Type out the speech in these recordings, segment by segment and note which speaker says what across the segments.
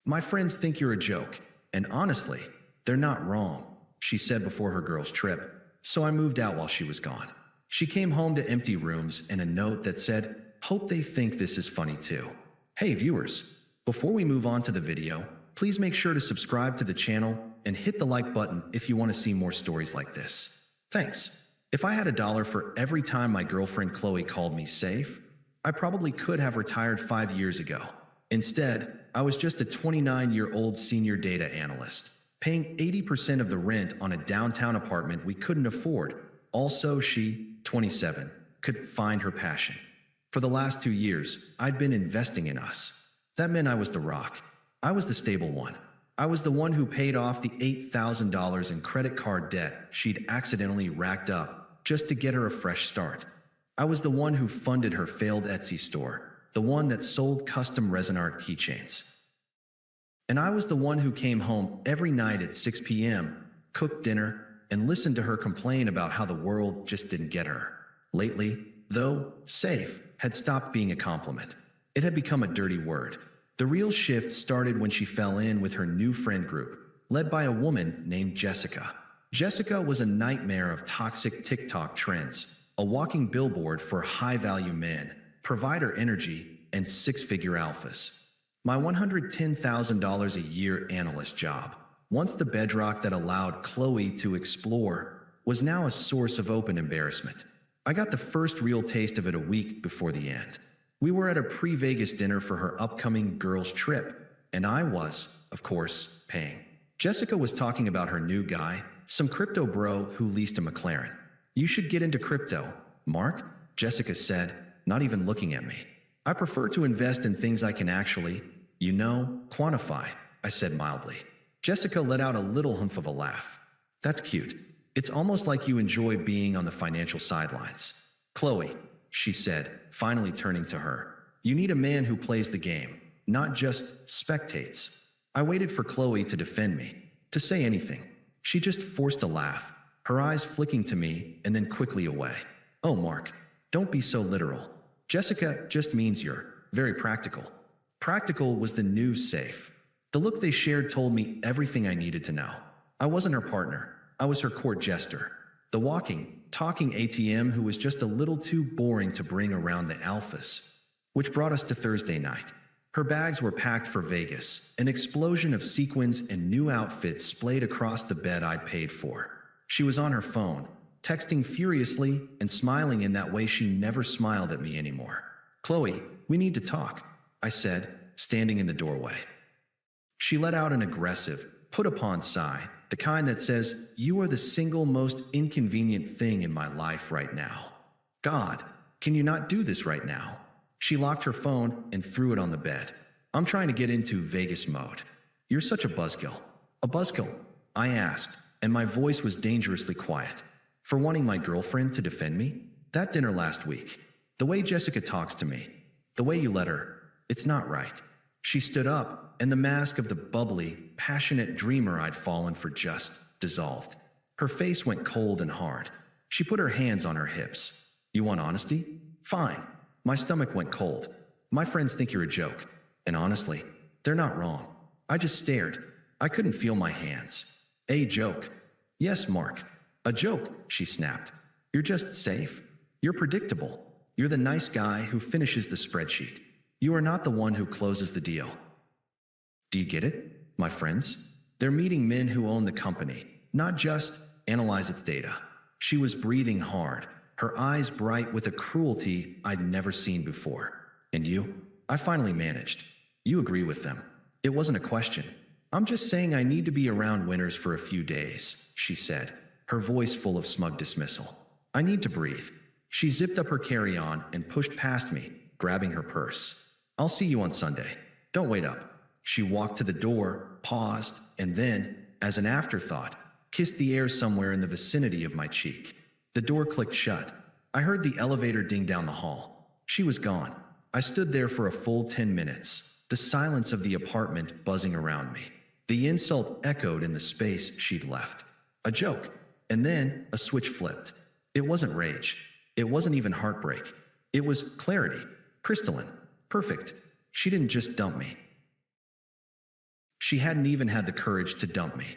Speaker 1: My friends think you're a joke, and honestly, they're not wrong, she said before her girls' trip, so I moved out while she was gone. She came home to empty rooms and a note that said, "Hope they think this is funny too." Hey viewers, before we move on to the video, please make sure to subscribe to the channel and hit the like button if you want to see more stories like this. Thanks. If I had $1 for every time my girlfriend Qley called me safe, I probably could have retired 5 years ago. Instead, I was just a 29-year-old senior data analyst, paying 80% of the rent on a downtown apartment we couldn't afford. Also, she, 27, could find her passion. For the last 2 years, I'd been investing in us. That meant I was the rock. I was the stable one. I was the one who paid off the $8,000 in credit card debt she'd accidentally racked up just to get her a fresh start. I was the one who funded her failed Etsy store, the one that sold custom resin art keychains. And I was the one who came home every night at 6 p.m., cooked dinner, and listened to her complain about how the world just didn't get her. Lately, though, safe had stopped being a compliment. It had become a dirty word. The real shift started when she fell in with her new friend group, led by a woman named Jessica. Jessica was a nightmare of toxic TikTok trends, a walking billboard for high-value men, provider energy, and six-figure alphas. My $110,000 a year analyst job, once the bedrock that allowed Qley to explore, was now a source of open embarrassment. I got the first real taste of it a week before the end. We were at a pre-Vegas dinner for her upcoming girls' trip, and I was, of course, paying. Jessica was talking about her new guy, some crypto bro who leased a McLaren. "You should get into crypto, Mark," Jessica said, not even looking at me. "I prefer to invest in things I can actually, quantify," I said mildly. Jessica let out a little humph of a laugh. "That's cute. It's almost like you enjoy being on the financial sidelines." "Qley," she said, finally turning to her, "you need a man who plays the game, not just spectates." I waited for Qley to defend me, to say anything. She just forced a laugh, her eyes flicking to me and then quickly away. "Oh, Mark, don't be so literal. Jessica just means you're very practical." Practical was the new safe. The look they shared told me everything I needed to know. I wasn't her partner. I was her court jester. The walking, talking ATM who was just a little too boring to bring around the alphas. Which brought us to Thursday night. Her bags were packed for Vegas, an explosion of sequins and new outfits splayed across the bed I'd paid for. She was on her phone, texting furiously and smiling in that way she never smiled at me anymore. "Qley, we need to talk," I said, standing in the doorway. She let out an aggressive, put-upon sigh, the kind that says, "You are the single most inconvenient thing in my life right now. God, can you not do this right now?" She locked her phone and threw it on the bed. "I'm trying to get into Vegas mode." "You're such a buzzkill." "A buzzkill?" I asked, and my voice was dangerously quiet. "For wanting my girlfriend to defend me? That dinner last week. The way Jessica talks to me. The way you let her. It's not right." She stood up, and the mask of the bubbly, passionate dreamer I'd fallen for just dissolved. Her face went cold and hard. She put her hands on her hips. "You want honesty? Fine." My stomach went cold. "My friends think you're a joke. And honestly, they're not wrong." I just stared. I couldn't feel my hands. "A joke?" "Yes, Mark. A joke," she snapped. "You're just safe. You're predictable. You're the nice guy who finishes the spreadsheet. You are not the one who closes the deal." Do you get it, my friends? They're meeting men who own the company, not just analyze its data. She was breathing hard, her eyes bright with a cruelty I'd never seen before. "And you?" I finally managed. "You agree with them." It wasn't a question. "I'm just saying I need to be around winners for a few days," she said, her voice full of smug dismissal. "I need to breathe." She zipped up her carry-on and pushed past me, grabbing her purse. "I'll see you on Sunday. Don't wait up." She walked to the door, paused, and then, as an afterthought, kissed the air somewhere in the vicinity of my cheek. The door clicked shut. I heard the elevator ding down the hall. She was gone. I stood there for a full 10 minutes, the silence of the apartment buzzing around me. The insult echoed in the space she'd left. A joke. And then a switch flipped. It wasn't rage. It wasn't even heartbreak. It was clarity. Crystalline. Perfect. She didn't just dump me. She hadn't even had the courage to dump me.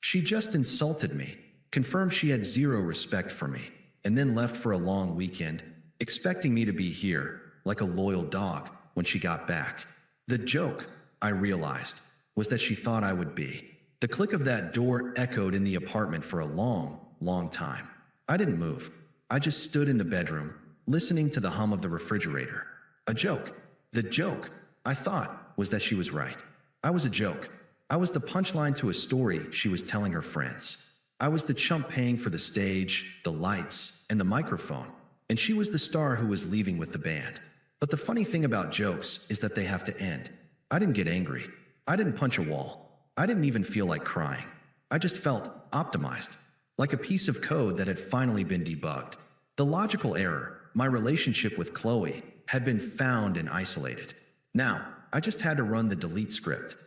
Speaker 1: She just insulted me, confirmed she had zero respect for me, and then left for a long weekend, expecting me to be here, like a loyal dog, when she got back. The joke, I realized, was that she thought I would be. The click of that door echoed in the apartment for a long, long time. I didn't move. I just stood in the bedroom, listening to the hum of the refrigerator. A joke. The joke, I thought, was that she was right. I was a joke. I was the punchline to a story she was telling her friends. I was the chump paying for the stage, the lights, and the microphone, and she was the star who was leaving with the band. But the funny thing about jokes is that they have to end. I didn't get angry. I didn't punch a wall. I didn't even feel like crying. I just felt optimized, like a piece of code that had finally been debugged. The logical error, my relationship with Qley, had been found and isolated. Now, I just had to run the delete script.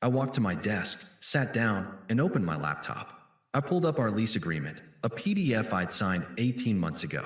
Speaker 1: I walked to my desk, sat down, and opened my laptop. I pulled up our lease agreement, a PDF I'd signed 18 months ago.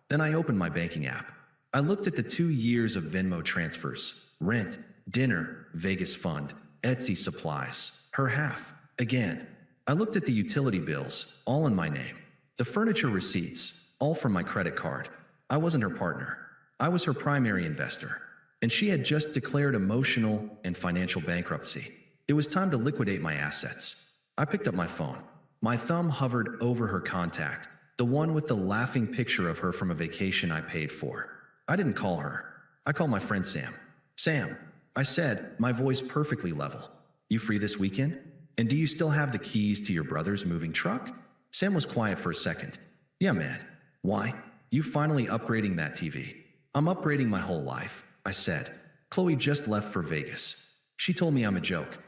Speaker 1: Then I opened my banking app. I looked at the 2 years of Venmo transfers, rent, dinner, Vegas fund, Etsy supplies, her half, again. I looked at the utility bills, all in my name. The furniture receipts, all from my credit card. I wasn't her partner. I was her primary investor. And she had just declared emotional and financial bankruptcy. It was time to liquidate my assets. I picked up my phone. My thumb hovered over her contact, the one with the laughing picture of her from a vacation I paid for. I didn't call her. I called my friend Sam. Sam, I said, my voice perfectly level. You free this weekend? And do you still have the keys to your brother's moving truck? Sam was quiet for a second. Yeah, man. Why? You finally upgrading that TV? I'm upgrading my whole life, I said. Qley just left for Vegas. She told me I'm a joke.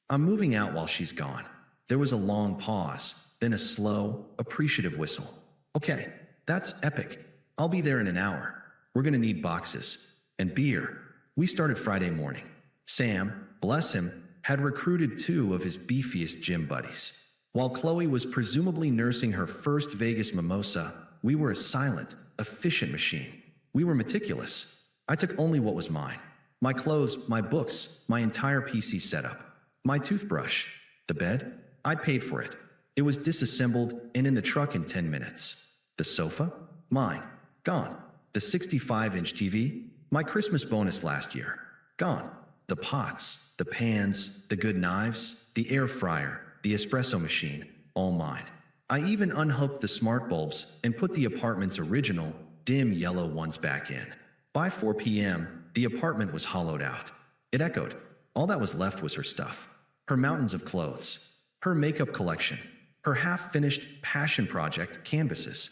Speaker 1: I'm moving out while she's gone. There was a long pause, then a slow, appreciative whistle. Okay, that's epic. I'll be there in an hour. We're gonna need boxes. And beer. We started Friday morning. Sam, bless him, had recruited 2 of his beefiest gym buddies. While Qley was presumably nursing her first Vegas mimosa, we were a silent, efficient machine. We were meticulous. I took only what was mine. My clothes, my books, my entire PC setup. My toothbrush. The bed? I'd paid for it. It was disassembled and in the truck in 10 minutes. The sofa? Mine. Gone. The 65-inch TV? My Christmas bonus last year. Gone. The pots, the pans, the good knives, the air fryer, the espresso machine, all mine. I even unhooked the smart bulbs and put the apartment's original, dim yellow ones back in. By 4 p.m., the apartment was hollowed out. It echoed. All that was left was her stuff. Her mountains of clothes. Her makeup collection. Her half-finished passion project canvases.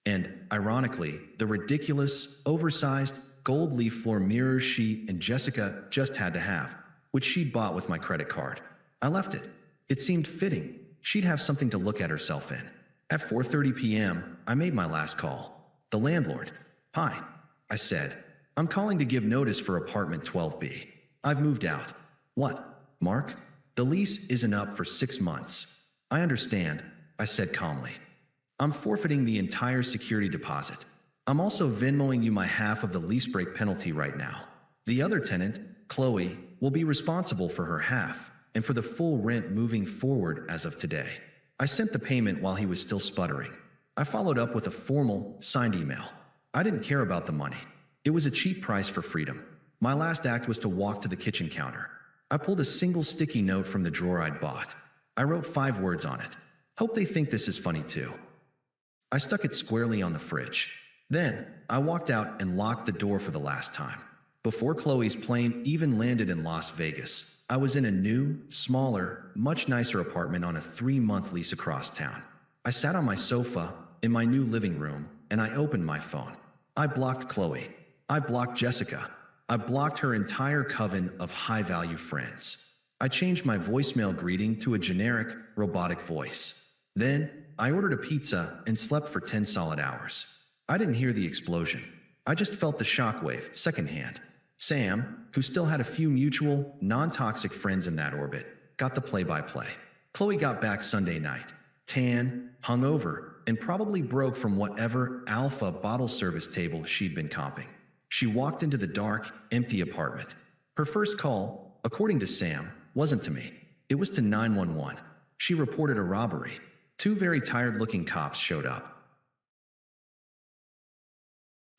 Speaker 1: And, ironically, the ridiculous, oversized, gold leaf floor mirrors she and Jessica just had to have, which she'd bought with my credit card. I left it. It seemed fitting. She'd have something to look at herself in. At 4:30 p.m., I made my last call. The landlord. Hi, I said. I'm calling to give notice for apartment 12B. I've moved out. What? Mark? The lease isn't up for 6 months. I understand, I said calmly. I'm forfeiting the entire security deposit. I'm also Venmoing you my half of the lease break penalty right now. The other tenant, Qley, will be responsible for her half and for the full rent moving forward as of today. I sent the payment while he was still sputtering. I followed up with a formal, signed email. I didn't care about the money. It was a cheap price for freedom. My last act was to walk to the kitchen counter. I pulled a single sticky note from the drawer I'd bought. I wrote 5 words on it. Hope they think this is funny too. I stuck it squarely on the fridge. Then, I walked out and locked the door for the last time. Before Qley's plane even landed in Las Vegas, I was in a new, smaller, much nicer apartment on a 3-month lease across town. I sat on my sofa in my new living room and I opened my phone. I blocked Qley. I blocked Jessica. I blocked her entire coven of high-value friends. I changed my voicemail greeting to a generic, robotic voice. Then, I ordered a pizza and slept for 10 solid hours. I didn't hear the explosion. I just felt the shockwave, secondhand. Sam, who still had a few mutual, non-toxic friends in that orbit, got the play-by-play. Qley got back Sunday night, tan, hungover, and probably broke from whatever alpha bottle service table she'd been comping. She walked into the dark, empty apartment. Her first call, according to Sam, wasn't to me. It was to 911. She reported a robbery. Two very tired-looking cops showed up.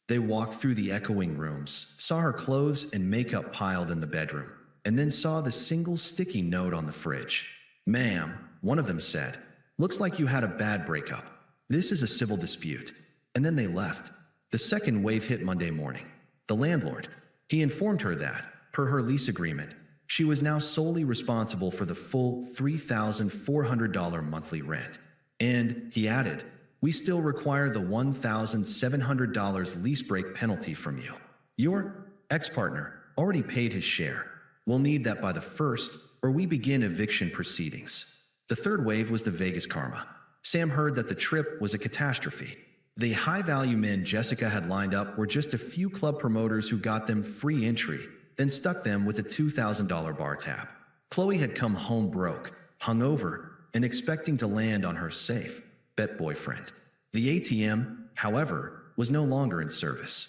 Speaker 1: They walked through the echoing rooms, saw her clothes and makeup piled in the bedroom, and then saw the single sticky note on the fridge. "Ma'am," one of them said, "looks like you had a bad breakup. This is a civil dispute." And then they left. The second wave hit Monday morning. The landlord, he informed her that, per her lease agreement, she was now solely responsible for the full $3,400 monthly rent. And, he added, "We still require the $1,700 lease break penalty from you. Your ex-partner already paid his share. We'll need that by the 1st, or we begin eviction proceedings." The third wave was the Vegas karma. Sam heard that the trip was a catastrophe. The high-value men Jessica had lined up were just a few club promoters who got them free entry, then stuck them with a $2,000 bar tab. Qley had come home broke, hungover, and expecting to land on her safe bet boyfriend. The ATM, however, was no longer in service.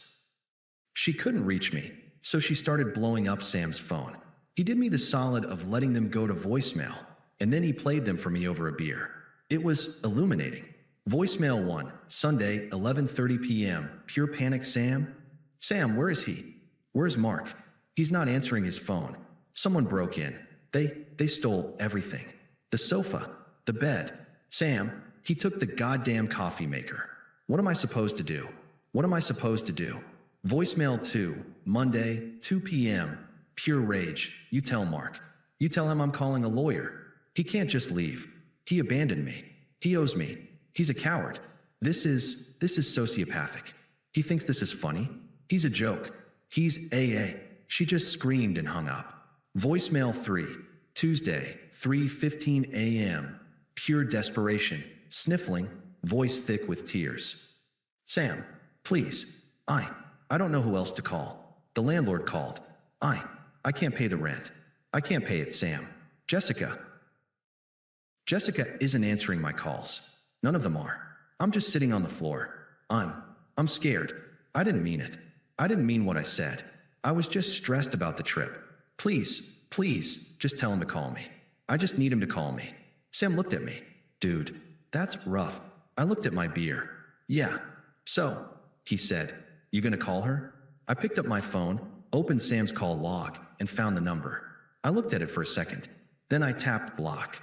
Speaker 1: She couldn't reach me, so she started blowing up Sam's phone. He did me the solid of letting them go to voicemail, and then he played them for me over a beer. It was illuminating. Voicemail 1, Sunday, 11:30 p.m. Pure panic, Sam? Sam, where is he? Where's Mark? He's not answering his phone. Someone broke in. They stole everything. The sofa, the bed. Sam, he took the goddamn coffee maker. What am I supposed to do? What am I supposed to do? Voicemail 2, Monday, 2 p.m. Pure rage. You tell Mark. You tell him I'm calling a lawyer. He can't just leave. He abandoned me. He owes me. He's a coward. This is sociopathic. He thinks this is funny. He's a joke. He's AA. She just screamed and hung up. Voicemail 3, Tuesday, 3:15 a.m. Pure desperation. Sniffling, voice thick with tears. Sam, please. I don't know who else to call. The landlord called. I can't pay the rent. I can't pay it, Sam. Jessica isn't answering my calls. None of them are. I'm just sitting on the floor. I'm scared. I didn't mean it. I didn't mean what I said. I was just stressed about the trip. Please, just tell him to call me. I just need him to call me. Sam looked at me. Dude, that's rough. I looked at my beer. Yeah. So, he said, you gonna call her? I picked up my phone, opened Sam's call log, and found the number. I looked at it for a second. Then I tapped block.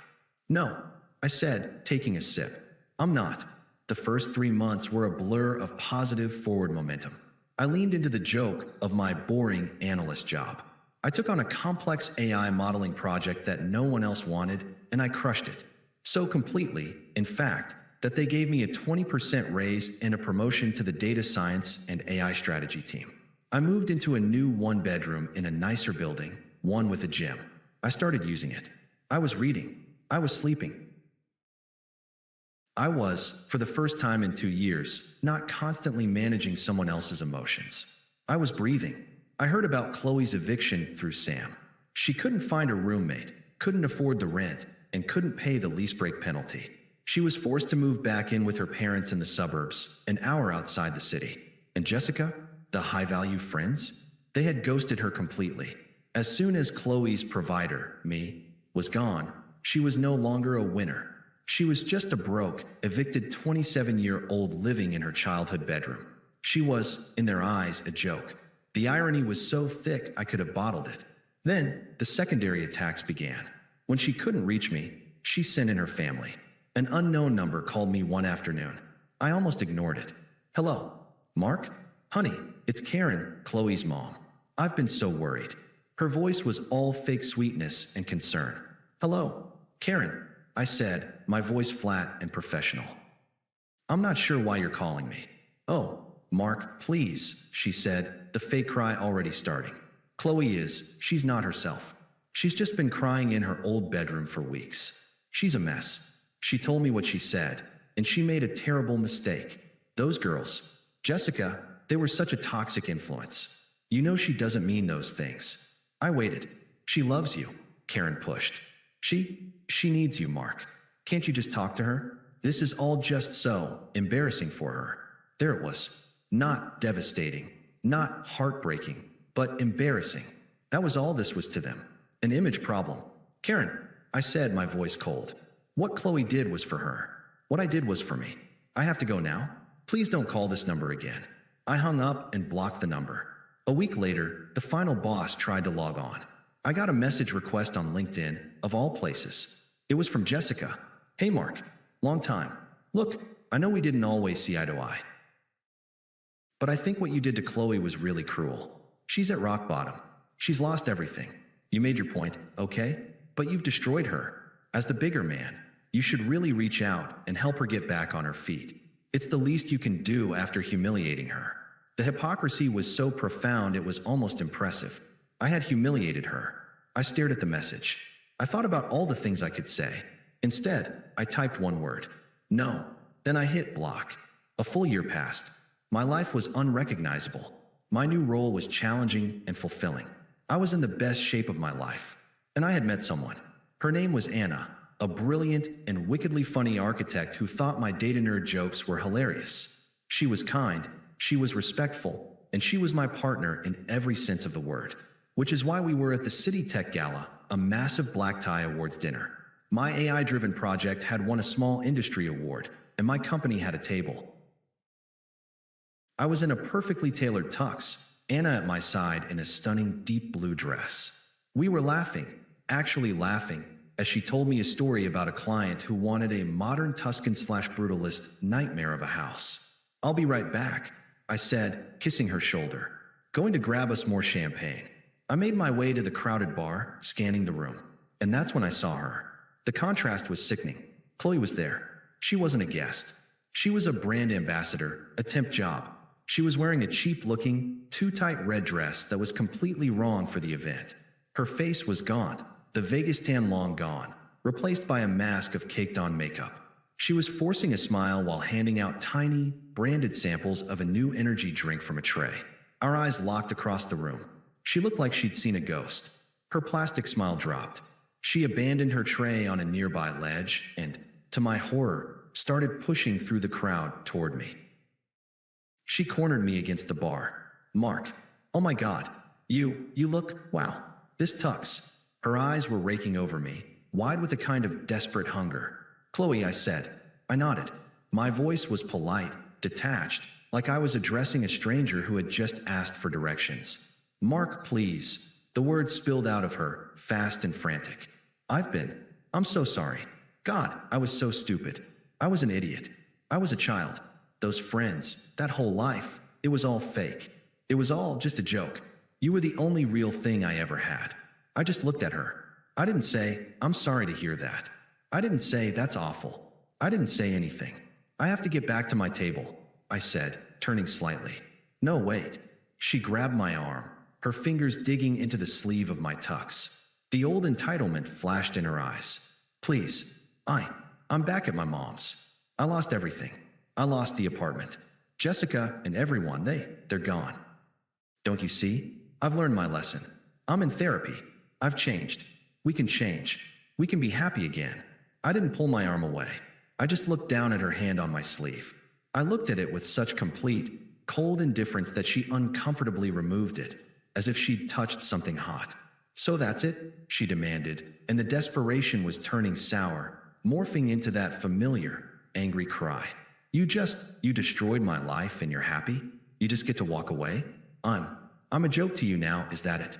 Speaker 1: No, I said, taking a sip. I'm not. The first 3 months were a blur of positive forward momentum. I leaned into the joke of my boring analyst job. I took on a complex AI modeling project that no one else wanted, and I crushed it. So completely, in fact, that they gave me a 20% raise and a promotion to the data science and AI strategy team. I moved into a new one-bedroom in a nicer building, one with a gym. I started using it. I was reading. I was sleeping. I was, for the first time in 2 years, not constantly managing someone else's emotions. I was breathing. I heard about Qley's eviction through Sam. She couldn't find a roommate, couldn't afford the rent, and couldn't pay the lease break penalty. She was forced to move back in with her parents in the suburbs, an hour outside the city. And Jessica, the high-value friends, they had ghosted her completely. As soon as Qley's provider, me, was gone, she was no longer a winner. She was just a broke, evicted 27-year-old living in her childhood bedroom. She was, in their eyes, a joke. The irony was so thick I could have bottled it. Then, the secondary attacks began. When she couldn't reach me, she sent in her family. An unknown number called me one afternoon. I almost ignored it. Hello, Mark? Honey, it's Karen, Qley's mom. I've been so worried. Her voice was all fake sweetness and concern. Hello, Karen, I said, my voice flat and professional. I'm not sure why you're calling me. Oh, Mark, please, she said, the fake cry already starting. She's not herself. She's just been crying in her old bedroom for weeks. She's a mess. She told me what she said, and she made a terrible mistake. Those girls, Jessica, they were such a toxic influence. You know she doesn't mean those things. I waited. She loves you, Karen pushed. She needs you, Mark. Can't you just talk to her? This is all just so embarrassing for her. There it was. Not devastating, not heartbreaking, but embarrassing. That was all this was to them. An image problem. Karen, I said, my voice cold. What Qley did was for her. What I did was for me. I have to go now? Please don't call this number again. I hung up and blocked the number. A week later, the final boss tried to log on. I got a message request on LinkedIn, of all places. It was from Jessica. Hey Mark, long time. Look, I know we didn't always see eye to eye. But I think what you did to Qley was really cruel. She's at rock bottom. She's lost everything. You made your point, okay? But you've destroyed her. As the bigger man, you should really reach out and help her get back on her feet. It's the least you can do after humiliating her. The hypocrisy was so profound it was almost impressive. I had humiliated her. I stared at the message. I thought about all the things I could say. Instead, I typed one word. No. Then I hit block. A full year passed. My life was unrecognizable. My new role was challenging and fulfilling. I was in the best shape of my life. And I had met someone. Her name was Anna, a brilliant and wickedly funny architect who thought my data nerd jokes were hilarious. She was kind, she was respectful, and she was my partner in every sense of the word. Which is why we were at the City Tech Gala, a massive black tie awards dinner. My AI-driven project had won a small industry award, and my company had a table. I was in a perfectly tailored tux, Anna at my side in a stunning deep blue dress. We were laughing, actually laughing, as she told me a story about a client who wanted a modern Tuscan/brutalist nightmare of a house. I'll be right back, I said, kissing her shoulder. Going to grab us more champagne. I made my way to the crowded bar, scanning the room. And that's when I saw her. The contrast was sickening. Qley was there. She wasn't a guest. She was a brand ambassador, a temp job. She was wearing a cheap-looking, too-tight red dress that was completely wrong for the event. Her face was gaunt, the Vegas tan long gone, replaced by a mask of caked-on makeup. She was forcing a smile while handing out tiny, branded samples of a new energy drink from a tray. Our eyes locked across the room. She looked like she'd seen a ghost. Her plastic smile dropped. She abandoned her tray on a nearby ledge and, to my horror, started pushing through the crowd toward me. She cornered me against the bar. Mark, oh my God, you look, wow, this tux. Her eyes were raking over me, wide with a kind of desperate hunger. Qley, I said. I nodded. My voice was polite, detached, like I was addressing a stranger who had just asked for directions. Mark, please. The words spilled out of her, fast and frantic. I'm so sorry. God, I was so stupid. I was an idiot. I was a child. Those friends, that whole life, it was all fake. It was all just a joke. You were the only real thing I ever had. I just looked at her. I didn't say, I'm sorry to hear that. I didn't say, that's awful. I didn't say anything. I have to get back to my table, I said, turning slightly. No, wait. She grabbed my arm, her fingers digging into the sleeve of my tux. The old entitlement flashed in her eyes. Please, I'm back at my mom's. I lost everything. I lost the apartment. Jessica and everyone, they're gone. Don't you see? I've learned my lesson. I'm in therapy. I've changed. We can change. We can be happy again. I didn't pull my arm away. I just looked down at her hand on my sleeve. I looked at it with such complete, cold indifference that she uncomfortably removed it, as if she'd touched something hot. So that's it? She demanded, and the desperation was turning sour, morphing into that familiar, angry cry. You destroyed my life and you're happy? You just get to walk away? I'm a joke to you now, is that it?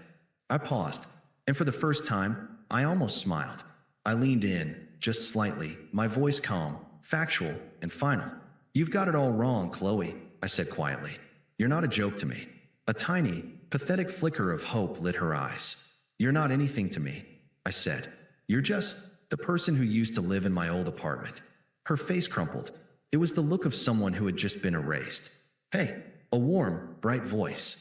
Speaker 1: I paused, and for the first time, I almost smiled. I leaned in, just slightly, my voice calm, factual, and final. You've got it all wrong, Qley, I said quietly. You're not a joke to me. A tiny, pathetic flicker of hope lit her eyes. You're not anything to me, I said. You're just the person who used to live in my old apartment. Her face crumpled. It was the look of someone who had just been erased. Hey, a warm, bright voice.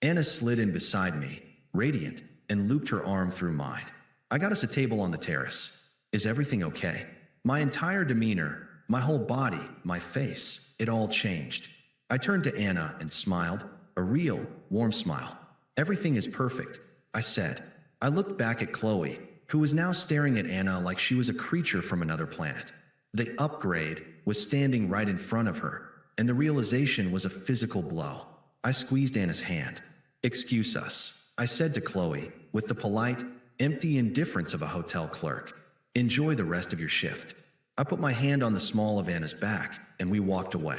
Speaker 1: Anna slid in beside me, radiant, and looped her arm through mine. I got us a table on the terrace. Is everything okay? My entire demeanor, my whole body, my face, it all changed. I turned to Anna and smiled, a real, warm smile. Everything is perfect, I said. I looked back at Qley, who was now staring at Anna like she was a creature from another planet. The upgrade was standing right in front of her, and the realization was a physical blow. I squeezed Anna's hand. Excuse us, I said to Qley, with the polite, empty indifference of a hotel clerk. Enjoy the rest of your shift. I put my hand on the small of Anna's back, and we walked away.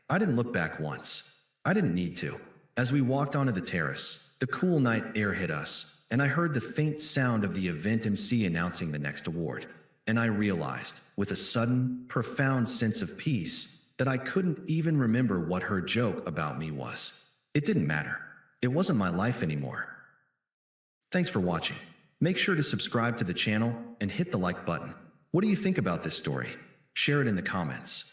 Speaker 1: I didn't look back once. I didn't need to. As we walked onto the terrace, the cool night air hit us, and I heard the faint sound of the event MC announcing the next award. And I realized, with a sudden, profound sense of peace, that I couldn't even remember what her joke about me was. It didn't matter. It wasn't my life anymore. Thanks for watching. Make sure to subscribe to the channel and hit the like button. What do you think about this story? Share it in the comments.